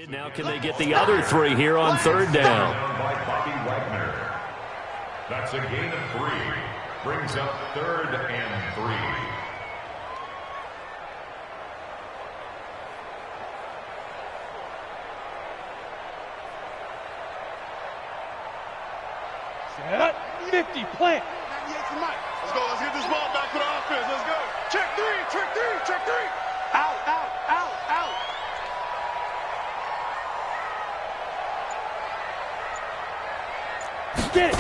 Now can they get the other three here on third down? That's a gain of 3. Brings up 3rd and 3. Set. 50, plant. Let's go. Let's get this ball back for the offense. Let's go. Check 3, check 3, check 3. Out, out, out, out. Get it.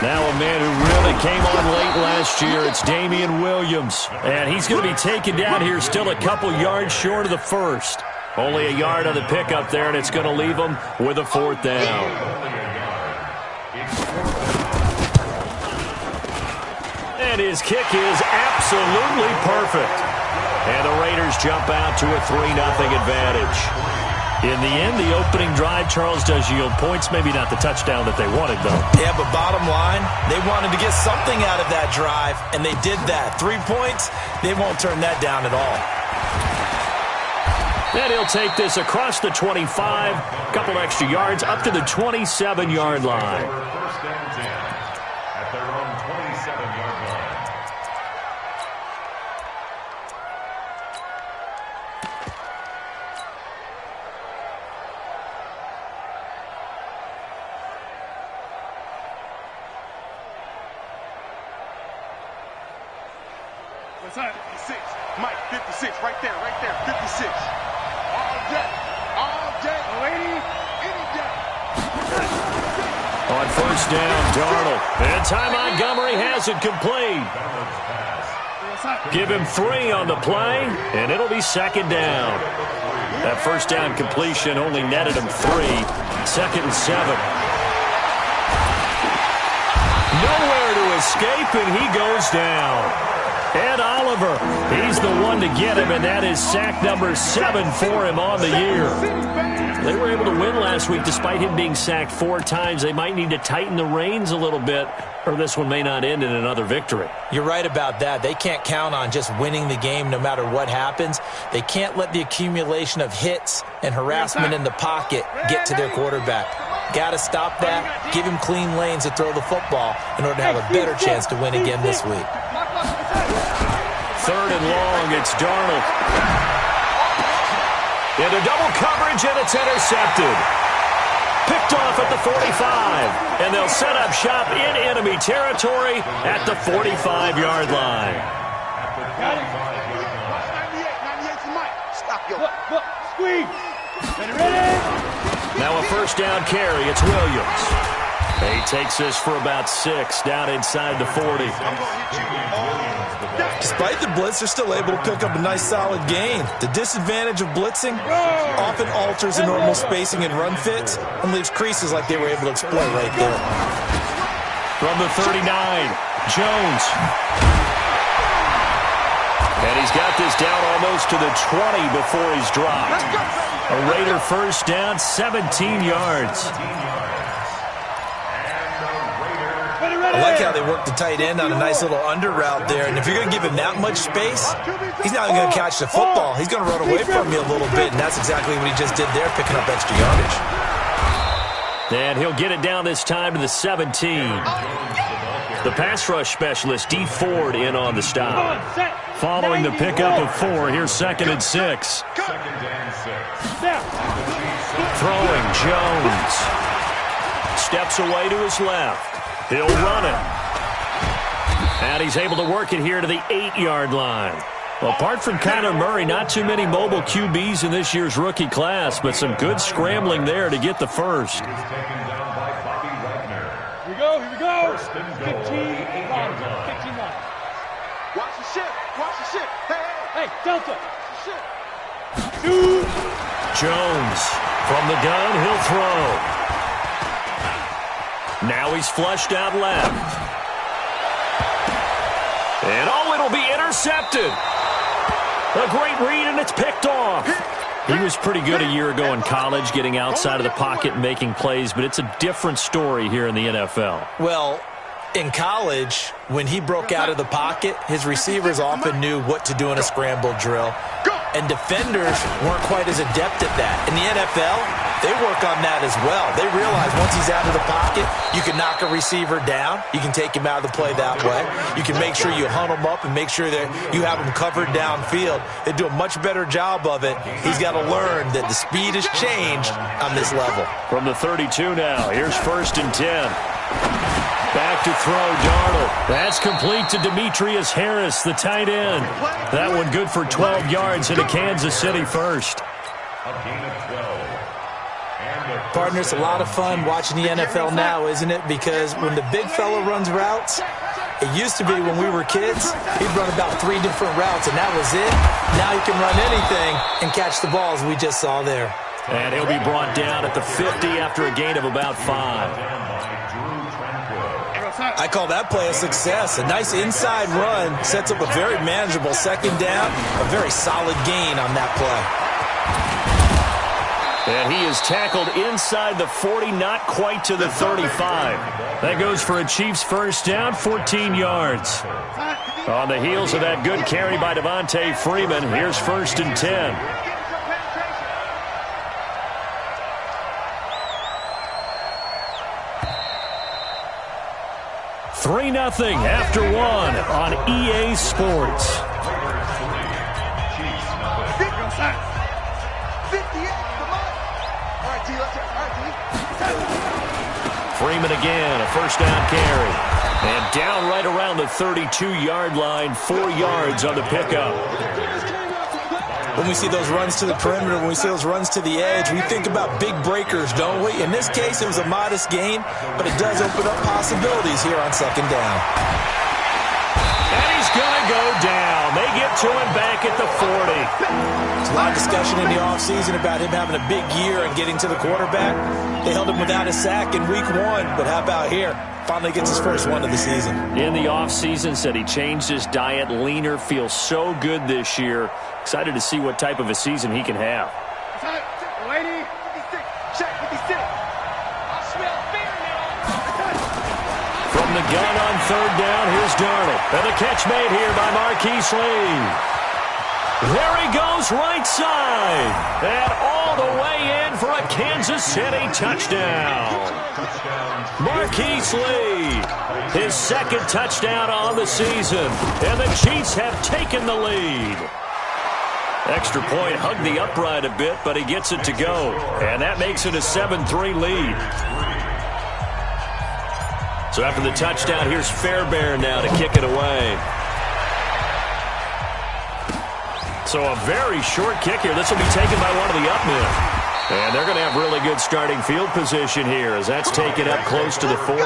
Now a man who really came on late last year, it's Damian Williams. And he's going to be taken down here still a couple yards short of the first. Only a yard on the pickup there, and it's going to leave him with a 4th down. And his kick is absolutely perfect. And the Raiders jump out to a 3-0 advantage. In the end, the opening drive, Charles, does yield points. Maybe not the touchdown that they wanted, though. Yeah, but bottom line, they wanted to get something out of that drive, and they did that. 3 points, they won't turn that down at all. And he'll take this across the 25, a couple extra yards, up to the 27-yard line. First and 10 at their own 27-yard line. What's that? 56. Mike, 56. Right there, 56. All day, lady, any day. On first down, Darnold. And Ty Montgomery has it complete. Give him 3 on the play, and it'll be 2nd down. That first down completion only netted him 3. 2nd and 7. Nowhere to escape, and he goes down. Ed Oliver, he's the one to get him, and that is sack number 7 for him on the year. They were able to win last week despite him being sacked 4 times. They might need to tighten the reins a little bit, or this one may not end in another victory. You're right about that. They can't count on just winning the game no matter what happens. They can't let the accumulation of hits and harassment in the pocket get to their quarterback. Got to stop that, give him clean lanes to throw the football in order to have a better chance to win again this week. 3rd and long, it's Darnold. Into double coverage, and it's intercepted. Picked off at the 45, and they'll set up shop in enemy territory at the 45-yard line. Got it. 98 for Mike. Stop your. Look, squeeze. Ready? Now a first down carry, it's Williams. He takes this for about 6 down inside the 40. Despite the blitz, they're still able to pick up a nice solid gain. The disadvantage of blitzing often alters the normal spacing and run fits and leaves creases like they were able to exploit right there. From the 39, Jones. And he's got this down almost to the 20 before he's dropped. A Raider first down, 17 yards. I like how they work the tight end on a nice little under route there. And if you're going to give him that much space, he's not even going to catch the football. He's going to run away from you a little bit, and that's exactly what he just did there, picking up extra yardage. And he'll get it down this time to the 17. The pass rush specialist, D. Ford, in on the stop. Following the pickup of 4, here's 2nd and 6. Throwing, Jones. Steps away to his left. He'll run it. And he's able to work it here to the 8-yard line. Well, apart from Kyler Murray, not too many mobile QBs in this year's rookie class, but some good scrambling there to get the first. Here we go. 15 lines. Watch the ship. Hey, Delta. Jones from the gun, he'll throw. Now he's flushed out left. And it'll be intercepted. A great read, and it's picked off. He was pretty good a year ago in college, getting outside of the pocket and making plays, but it's a different story here in the NFL. Well, in college, when he broke out of the pocket, his receivers often knew what to do in a scramble drill. and defenders weren't quite as adept at that. In the NFL, they work on that as well. They realize once he's out of the pocket, you can knock a receiver down. You can take him out of the play that way. You can make sure you hunt him up and make sure that you have him covered downfield. They do a much better job of it. He's got to learn that the speed has changed on this level. From the 32 now, here's 1st and 10. Back to throw, Darnold. That's complete to Demetrius Harris, the tight end. That one good for 12 yards into Kansas City first. Partner, it's a lot of fun watching the NFL now, isn't it? Because when the big fella runs routes, it used to be when we were kids, he'd run about 3 different routes, and that was it. Now he can run anything and catch the balls we just saw there. And he'll be brought down at the 50 after a gain of about 5. I call that play a success. A nice inside run sets up a very manageable 2nd down, a very solid gain on that play. And he is tackled inside the 40, not quite to the 35. That goes for a Chiefs 1st down, 14 yards. On the heels of that good carry by Devontae Freeman, here's 1st and 10. 3-0 after 1 on EA Sports. Freeman again, a 1st down carry. And down right around the 32-yard line, 4 yards on the pickup. When we see those runs to the perimeter, when we see those runs to the edge, we think about big breakers, don't we? In this case, it was a modest gain, but it does open up possibilities here on 2nd down. And he's going to go down. They get to him back at the 40. There's a lot of discussion in the offseason about him having a big year and getting to the quarterback. They held him without a sack in week 1, but how about here? Finally gets his first one of the season. In the offseason, said he changed his diet, leaner, feels so good this year. Excited to see what type of a season he can have. From the gun on 3rd down, here's Darnold. And the catch made here by Marquise Lee. There he goes, right side. And all the way in for a Kansas City touchdown. Marquise Lee, his 2nd touchdown on the season. And the Chiefs have taken the lead. Extra point hugged the upright a bit, but he gets it to go. And that makes it a 7-3 lead. So after the touchdown, here's Fairbairn now to kick it away. So a very short kick here. This will be taken by one of the up men. And they're going to have really good starting field position here as that's taken up close to the 40.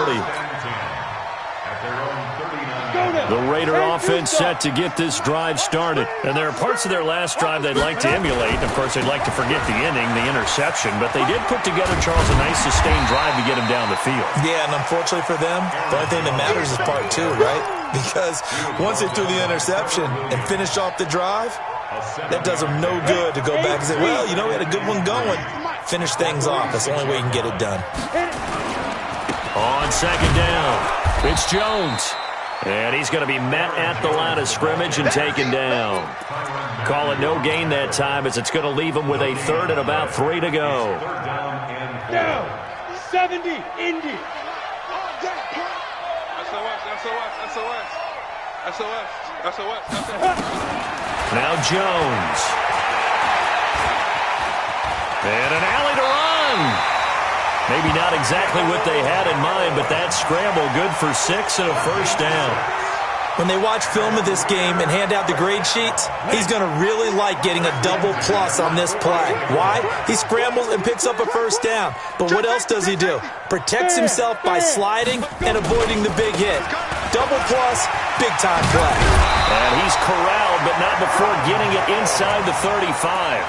The Raider offense set to get this drive started. And there are parts of their last drive they'd like to emulate. Of course, they'd like to forget the inning, the interception. But they did put together, Charles, a nice sustained drive to get him down the field. Yeah, and unfortunately for them, the only thing that matters is part 2, right? Because once they threw the interception and finished off the drive, that does them no good to go back and say, well, you know, we had a good one going. Finish things off. That's the only way you can get it done. On 2nd down, it's Jones. And he's going to be met at the line of scrimmage and taken down. Call it no gain that time as it's going to leave him with a 3rd and about 3 to go. Down. 70, Indy. SOS. Now Jones. And an alley to run. Maybe not exactly what they had in mind, but that scramble good for 6 and a 1st down. When they watch film of this game and hand out the grade sheets, he's going to really like getting a double plus on this play. Why? He scrambles and picks up a 1st down. But what else does he do? Protects himself by sliding and avoiding the big hit. Double plus, big-time play. And he's corralled, but not before getting it inside the 35.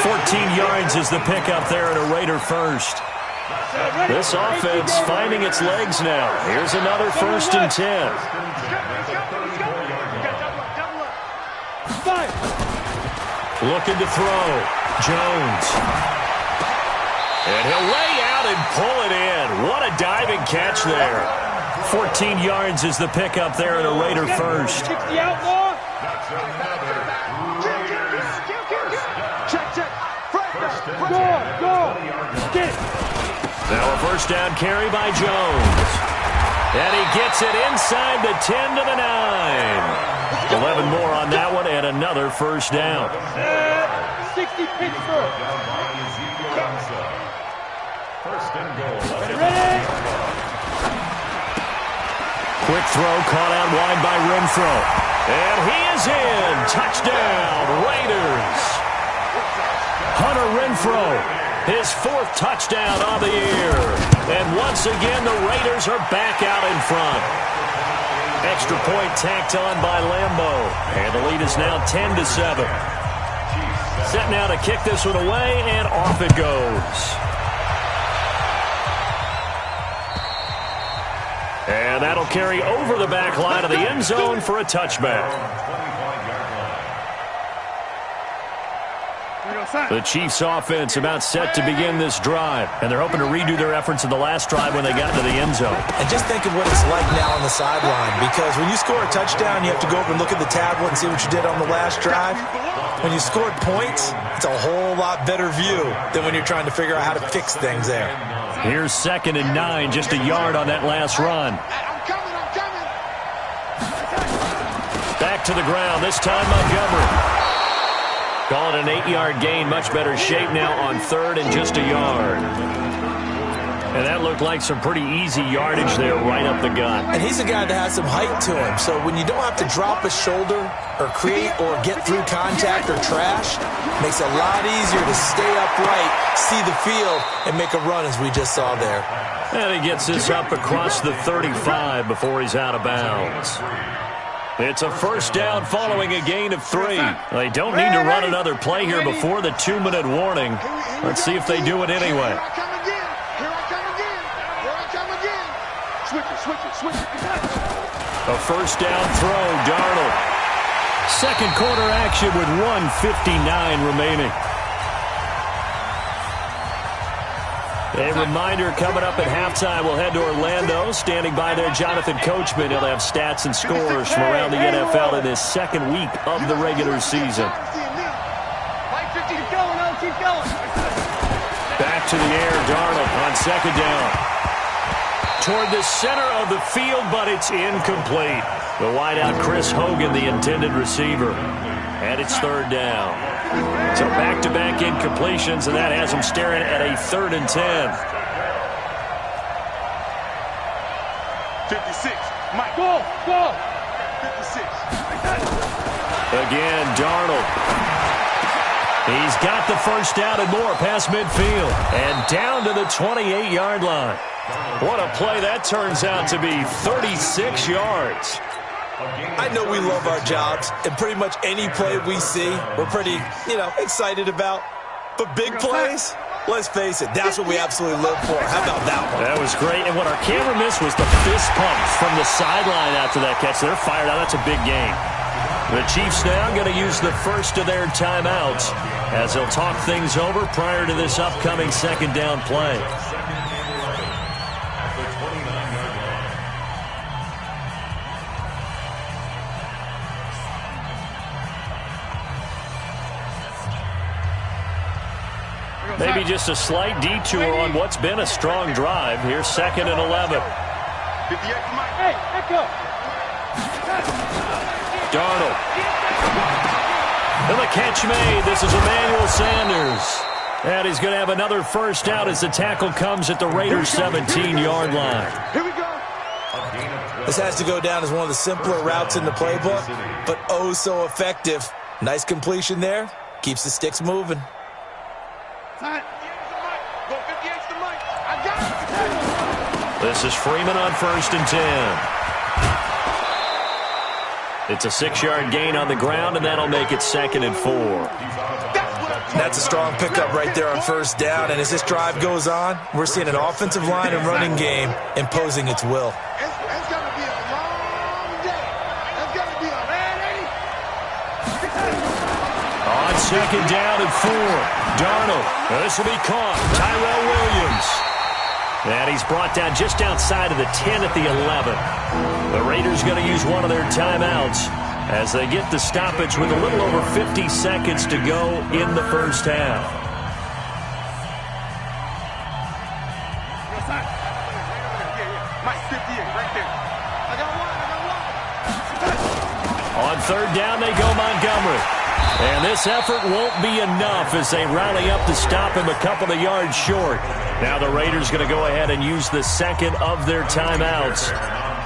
14 yards is the pickup there in a Raider 1st. This offense finding its legs now. Here's another 1st and 10. Looking to throw. Jones. And he'll lay out and pull it in. What a diving catch there. 14 yards is the pickup there in a Raider 1st. Now a first down carry by Jones. And he gets it inside the 10 to the 9. 11 more on that one and another first down. 60 Pittsburgh. First and goal. Ready? Quick throw caught out wide by Renfro. And he is in. Touchdown, Raiders. Hunter Renfro, his 4th touchdown of the year. And once again, the Raiders are back out in front. Extra point tacked on by Lambeau. And the lead is now 10-7. Set now to kick this one away, and off it goes. And that'll carry over the back line of the end zone for a touchback. The Chiefs offense about set to begin this drive, and they're hoping to redo their efforts in the last drive when they got into the end zone. And just think of what it's like now on the sideline, because when you score a touchdown, you have to go over and look at the tablet and see what you did on the last drive. When you scored points, it's a whole lot better view than when you're trying to figure out how to fix things there. Here's 2nd and 9, just a yard on that last run. Back to the ground, this time Montgomery. Call it an 8-yard gain, much better shape now on 3rd and just a yard. And that looked like some pretty easy yardage there right up the gut. And he's a guy that has some height to him, so when you don't have to drop a shoulder or create or get through contact or trash, it makes it a lot easier to stay upright, see the field, and make a run as we just saw there. And he gets this up across the 35 before he's out of bounds. It's a first down following a gain of 3. They don't need to run another play here before the 2-minute warning. Let's see if they do it anyway. A first down throw, Darnold. Second quarter action with 1:59 remaining. A reminder coming up at halftime, we'll head to Orlando. Standing by there, Jonathan Coachman. He'll have stats and scores from around the NFL in this second week of the regular season. Back to the air, Darnold on 2nd down. Toward the center of the field, but it's incomplete. The wideout, Chris Hogan, the intended receiver. And it's 3rd down. So back-to-back incompletions, and that has him staring at a 3rd and 10. 56. Mike. Go. 56. Again, Darnold. He's got the first down and more past midfield. And down to the 28-yard line. What a play that turns out to be, 36 yards. I know we love our jobs, and pretty much any play we see, we're pretty, excited about. But big plays, let's face it, that's what we absolutely live for. How about that one? That was great, and what our camera missed was the fist pump from the sideline after that catch. They're fired out. That's a big game. The Chiefs now going to use the first of their timeouts as they'll talk things over prior to this upcoming 2nd down play. Maybe just a slight detour on what's been a strong drive. Here's 2nd and 11. Hey, echo. Darnold. And the catch made. This is Emmanuel Sanders. And he's going to have another first out as the tackle comes at the Raiders' 17-yard line. Here we go. This has to go down as one of the simpler routes in the playbook, but oh so effective. Nice completion there. Keeps the sticks moving. This is Freeman on 1st and 10. It's a 6-yard gain on the ground, and that'll make it 2nd and 4. That's a strong pickup right there on 1st down, and as this drive goes on, we're seeing an offensive line and running game imposing its will. It's going to be a long day. It's going to be a man, On 2nd down and 4. Darnold. This will be caught. Tyrell Williams. And he's brought down just outside of the 10 at the 11. The Raiders going to use one of their timeouts as they get the stoppage with a little over 50 seconds to go in the first half. third down they go, Montgomery. And this effort won't be enough as they rally up to stop him a couple of yards short. Now the Raiders going to go ahead and use the second of their timeouts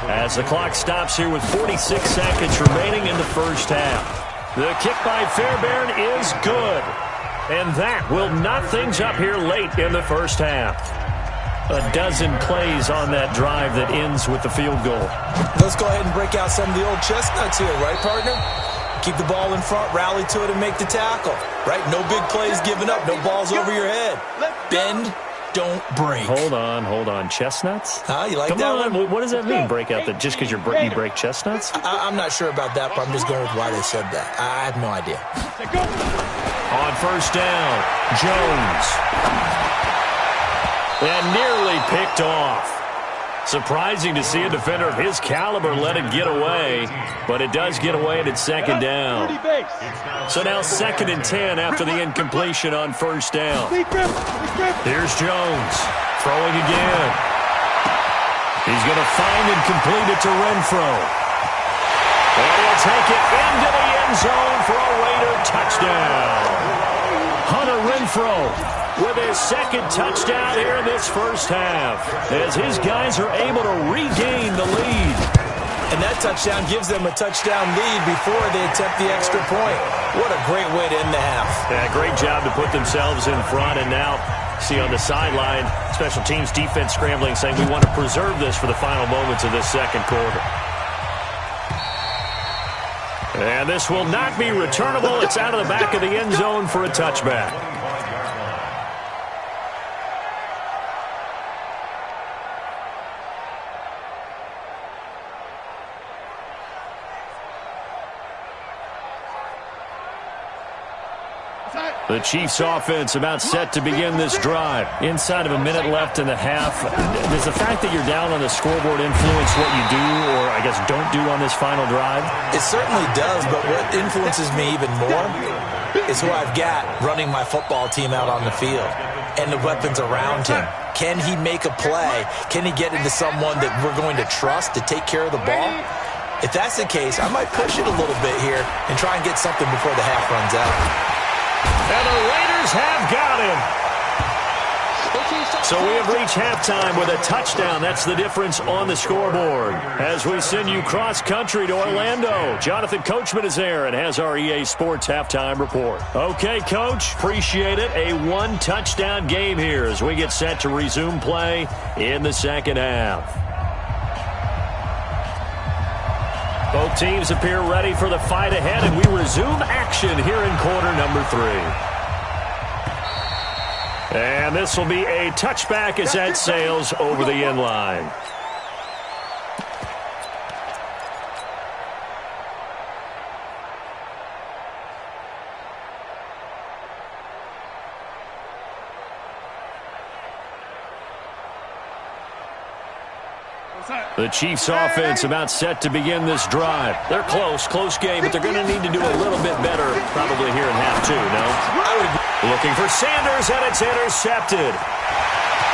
as the clock stops here with 46 seconds remaining in the first half. The kick by Fairbairn is good. And that will knot things up here late in the first half. A dozen plays on that drive that ends with the field goal. Let's go ahead and break out some of the old chestnuts here, right, partner? Keep the ball in front, rally to it, and make the tackle. Right? No big plays given up, no balls over your head. Bend, don't break. Hold on. Chestnuts? Huh? You like Come that on. one? What does that mean, break out? That just because you break chestnuts? I'm not sure about that, but I'm just going with why they said that. I have no idea. On first down, Jones. And nearly picked off. Surprising to see a defender of his caliber let it get away, but it does get away and it's second down. So now 2nd and 10 after the incompletion on first down. Here's Jones, throwing again. He's going to find and complete it to Renfro. And he'll take it into the end zone for a Raider touchdown. Hunter Renfro with his second touchdown here in this first half, as his guys are able to regain the lead. And that touchdown gives them a touchdown lead before they attempt the extra point. What a great way to end the half. Yeah, great job to put themselves in front, and now see on the sideline, special teams defense scrambling, saying we want to preserve this for the final moments of this second quarter. And this will not be returnable. It's out of the back of the end zone for a touchback. The Chiefs offense about set to begin this drive. Inside of a minute left in the half. Does the fact that you're down on the scoreboard influence what you do, or I guess don't do on this final drive? It certainly does, but what influences me even more is who I've got running my football team out on the field and the weapons around him. Can he make a play? Can he get into someone that we're going to trust to take care of the ball? If that's the case, I might push it a little bit here and try and get something before the half runs out. And the Raiders have got him. So we have reached halftime with a touchdown. That's the difference on the scoreboard. As we send you cross-country to Orlando, Jonathan Coachman is there and has our EA Sports halftime report. Okay, Coach, appreciate it. A one-touchdown game here as we get set to resume play in the second half. Both teams appear ready for the fight ahead, and we resume action here in quarter number 3. And this will be a touchback as that sails over the end line. The Chiefs offense about set to begin this drive. They're close game, but they're going to need to do a little bit better probably here in half 2, no? Looking for Sanders, and it's intercepted.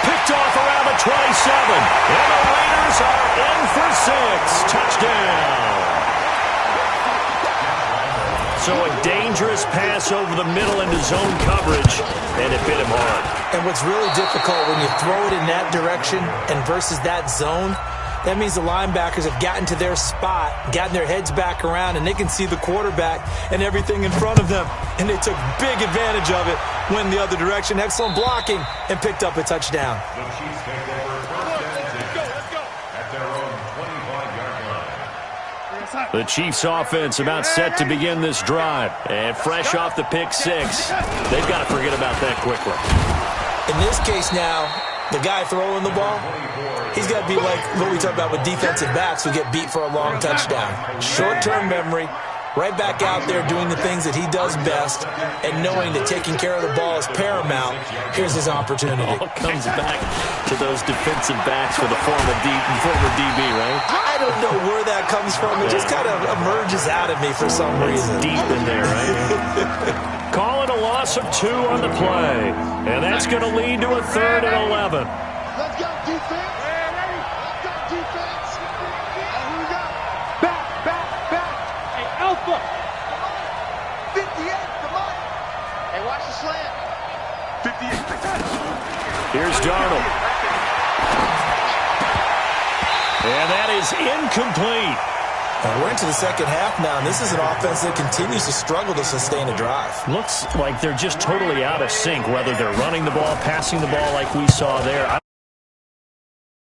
Picked off around the 27. And the Raiders are in for 6. Touchdown. So a dangerous pass over the middle into zone coverage, and it bit him hard. And what's really difficult when you throw it in that direction and versus that zone, that means the linebackers have gotten to their spot, gotten their heads back around, and they can see the quarterback and everything in front of them. And they took big advantage of it, went the other direction. Excellent blocking, and picked up a touchdown. The Chiefs take over first and 10 at their own 25-yard line. The Chiefs offense about set to begin this drive. And fresh off the pick 6, they've got to forget about that quickly. In this case now, the guy throwing the ball, he's got to be like what we talk about with defensive backs who get beat for a long touchdown. Short-term memory, right back out there doing the things that he does best, and knowing that taking care of the ball is paramount. Here's his opportunity. It all comes back to those defensive backs for the former DB, right? I don't know where that comes from. It just kind of emerges out of me for some reason. It's deep in there, right? Calling a loss of 2 on the play. And that's going to lead to a 3rd and 11. Let's go, defense. Let's go, defense. Here we go. Back. Hey, Alpha. Watch the slant. 58. Here's Darnold. And that is incomplete. And we're into the second half now, and this is an offense that continues to struggle to sustain a drive. Looks like they're just totally out of sync, whether they're running the ball, passing the ball like we saw there.